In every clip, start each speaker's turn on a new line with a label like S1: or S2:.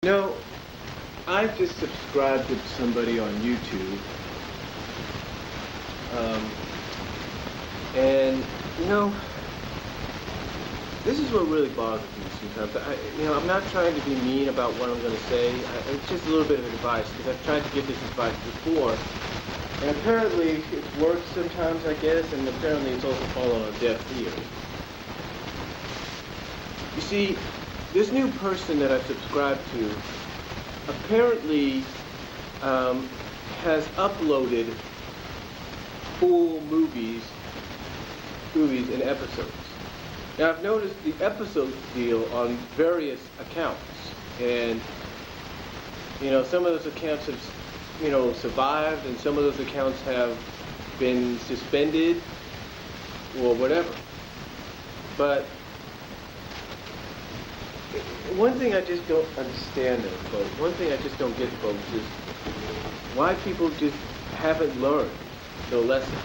S1: No, I just subscribed to somebody on YouTube, um, and you know, this is what really bothers me sometimes. I'm not trying to be mean about what I'm going to say. It's just a little bit of advice because I've tried to give this advice before, and apparently it works sometimes, I guess, and apparently it's also fallen on deaf ears. You see, this new person that I've subscribed to apparently has uploaded full movies and episodes. Now I've noticed the episodes deal on various accounts, and some of those accounts have survived, and some of those accounts have been suspended or whatever. But one thing I just don't understand, though, folks, one thing I just don't get, folks, is why people just haven't learned the lesson.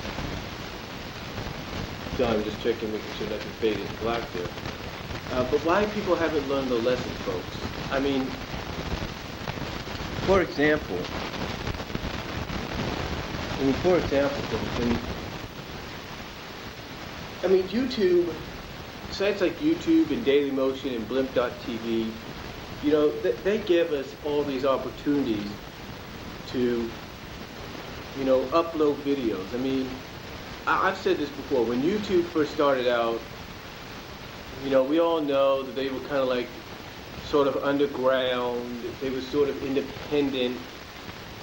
S1: So I'm just checking, making sure nothing faded black there. But why people haven't learned the lesson, folks? I mean, for example, folks, YouTube, sites like YouTube and Dailymotion and Blimp.tv, they give us all these opportunities to, upload videos. I mean, I've said this before. When YouTube first started out, we all know that they were kind of like sort of underground. They were sort of independent.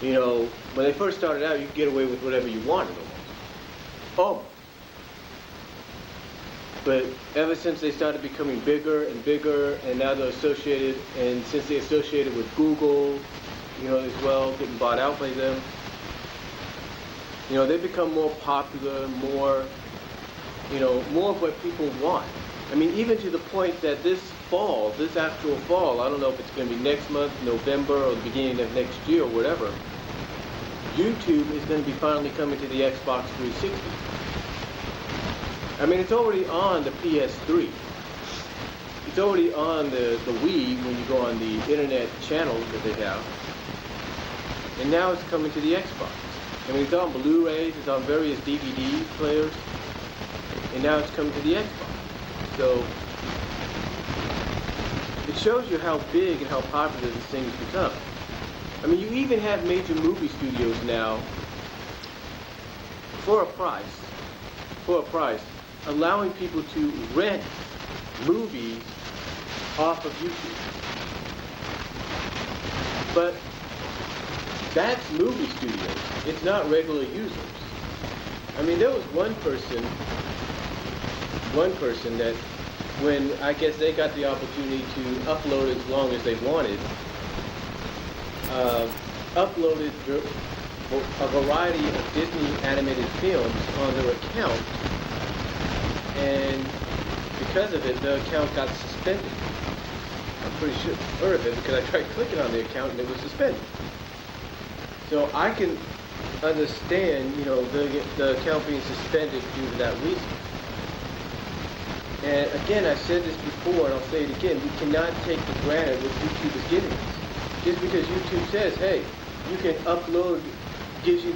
S1: When they first started out, you could get away with whatever you wanted almost. But ever since they started becoming bigger and bigger, and now they're associated, and since they're associated with Google, as well, getting bought out by them, they've become more popular, more of what people want. I mean, even to the point that this actual fall, I don't know if it's going to be next month, November, or the beginning of next year, or whatever, YouTube is going to be finally coming to the Xbox 360. I mean, it's already on the PS3. It's already on the Wii when you go on the internet channels that they have. And now it's coming to the Xbox. I mean, it's on Blu-rays, it's on various DVD players, and now it's coming to the Xbox. So, it shows you how big and how popular this thing has become. I mean, you even have major movie studios now, for a price, allowing people to rent movies off of YouTube. But that's movie studios. It's not regular users. I mean, there was one person that when I guess they got the opportunity to upload as long as they wanted, uploaded a variety of Disney animated films on their account, and because of it, the account got suspended. I'm pretty sure of it because I tried clicking on the account and it was suspended. So I can understand, the account being suspended due to that reason. And again, I've said this before and I'll say it again, we cannot take for granted what YouTube is giving us. Just because YouTube says, hey, you can upload, gives you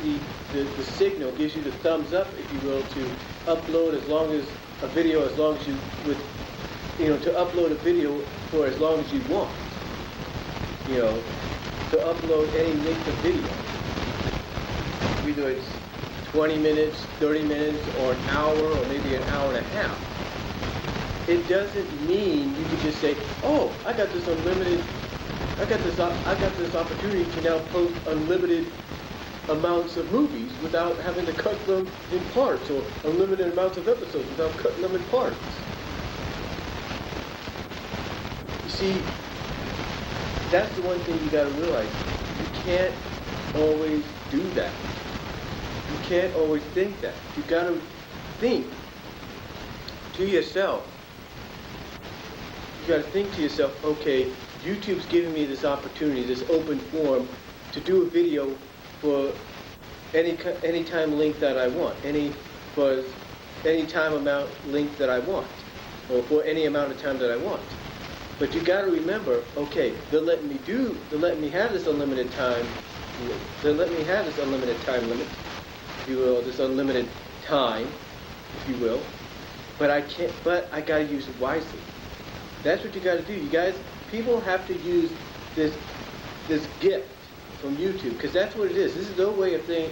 S1: the signal, gives you the thumbs up, if you will, to upload to upload a video for as long as you want. To upload any length of video. Either it's 20 minutes, 30 minutes, or an hour, or maybe an hour and a half. It doesn't mean you can just say, oh, I got this opportunity to now post unlimited amounts of movies without having to cut them in parts, or unlimited amounts of episodes without cutting them in parts. You see, that's the one thing you got to realize. You can't always do that. You can't always think that. You got to think to yourself. You got to think to yourself, okay, YouTube's giving me this opportunity, this open forum, to do a video for any time length that I want, for any time amount length that I want, or for any amount of time that I want. But you got to remember, okay, they're letting me have this unlimited time. They're letting me have this unlimited time limit, if you will, this unlimited time, if you will. But I can't. But I got to use it wisely. That's what you got to do. You guys, people have to use this gift from YouTube, because that's what it is. This is their way of saying.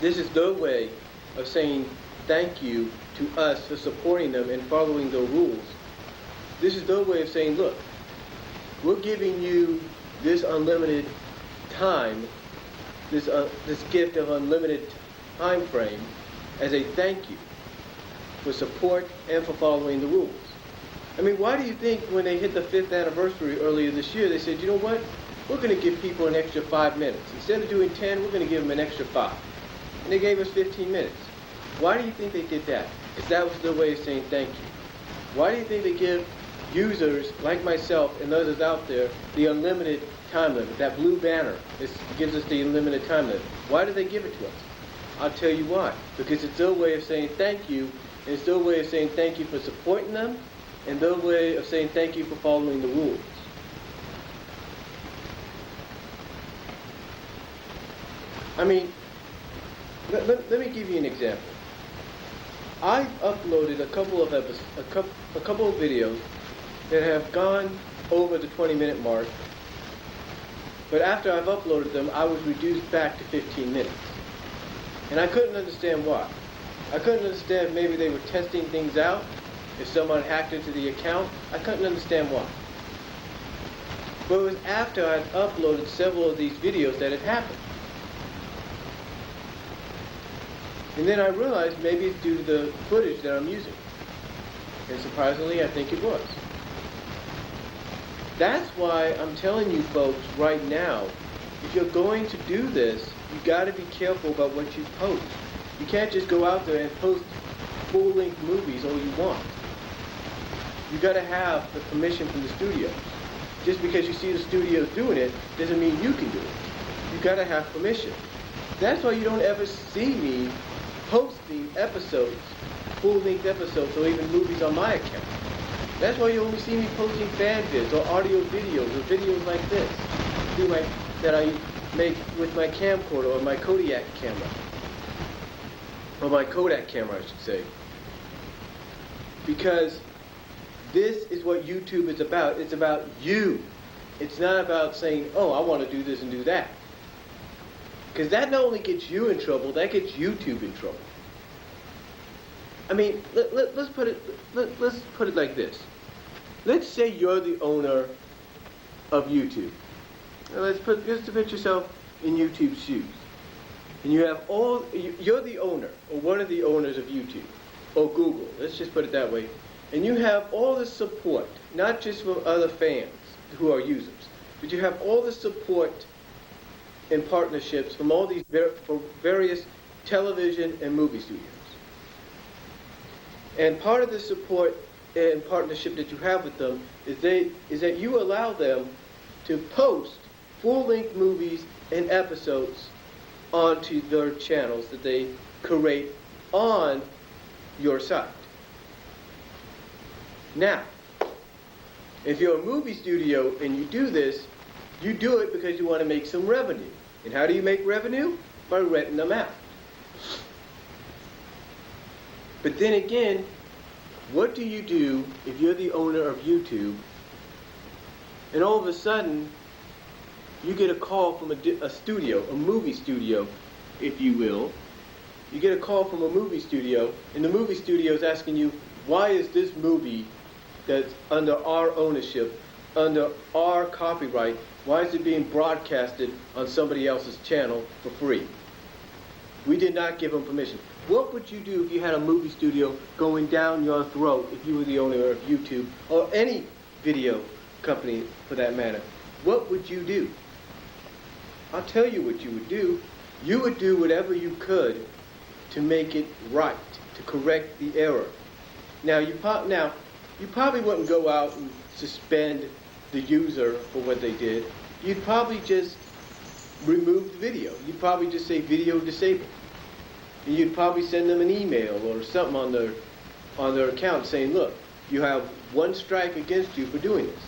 S1: This is their way of saying thank you to us for supporting them and following their rules. This is their way of saying, look, we're giving you this unlimited time, this gift of unlimited time frame as a thank you for support and for following the rules. I mean, why do you think when they hit the 5th anniversary earlier this year, they said, you know what, we're going to give people an extra 5 minutes. Instead of doing 10, we're going to give them an extra 5. And they gave us 15 minutes. Why do you think they did that? Because that was their way of saying thank you. Why do you think they give users like myself and others out there the unlimited time limit? That blue banner gives us the unlimited time limit. Why do they give it to us? I'll tell you why. Because it's their way of saying thank you, and it's their way of saying thank you for supporting them, and their way of saying thank you for following the rules. I mean, let me give you an example. I've uploaded a couple of videos that have gone over the 20-minute mark, but after I've uploaded them, I was reduced back to 15 minutes. And I couldn't understand why. I couldn't understand if maybe they were testing things out, if someone hacked into the account. I couldn't understand why. But it was after I'd uploaded several of these videos that it happened. And then I realized maybe it's due to the footage that I'm using. And surprisingly, I think it was. That's why I'm telling you folks right now, if you're going to do this, you got to be careful about what you post. You can't just go out there and post full-length movies all you want. You got to have the permission from the studio. Just because you see the studios doing it doesn't mean you can do it. You got to have permission. That's why you don't ever see me posting episodes, full-length episodes, or even movies on my account. That's why you only see me posting fan vids or audio videos or videos like this that I make with my camcorder or my Kodiak camera. Or my Kodak camera, I should say. Because this is what YouTube is about. It's about you. It's not about saying, oh, I want to do this and do that. Because that not only gets you in trouble, that gets YouTube in trouble. I mean, let's put it like this. Let's say you're the owner of YouTube. Now let's put yourself in YouTube's shoes. And you have you're the owner, or one of the owners of YouTube, or Google, let's just put it that way. And you have all the support, not just from other fans who are users, but you have all the support and partnerships from all these various television and movie studios. And part of the support and partnership that you have with them is that you allow them to post full-length movies and episodes onto their channels that they create on your site. Now, if you're a movie studio and you do this, you do it because you want to make some revenue. And how do you make revenue? By renting them out. But then again, what do you do if you're the owner of YouTube and all of a sudden you get a call from a studio, a movie studio, if you will. You get a call from a movie studio, and the movie studio is asking you, why is this movie that's under our ownership, under our copyright, why is it being broadcasted on somebody else's channel for free? We did not give them permission. What would you do if you had a movie studio going down your throat if you were the owner of YouTube, or any video company for that matter? What would you do? I'll tell you what you would do. You would do whatever you could to make it right, to correct the error. Now, you probably wouldn't go out and suspend the user for what they did. You'd probably just remove the video. You'd probably just say video disabled. And you'd probably send them an email or something on their account saying, look, You have one strike against you for doing this.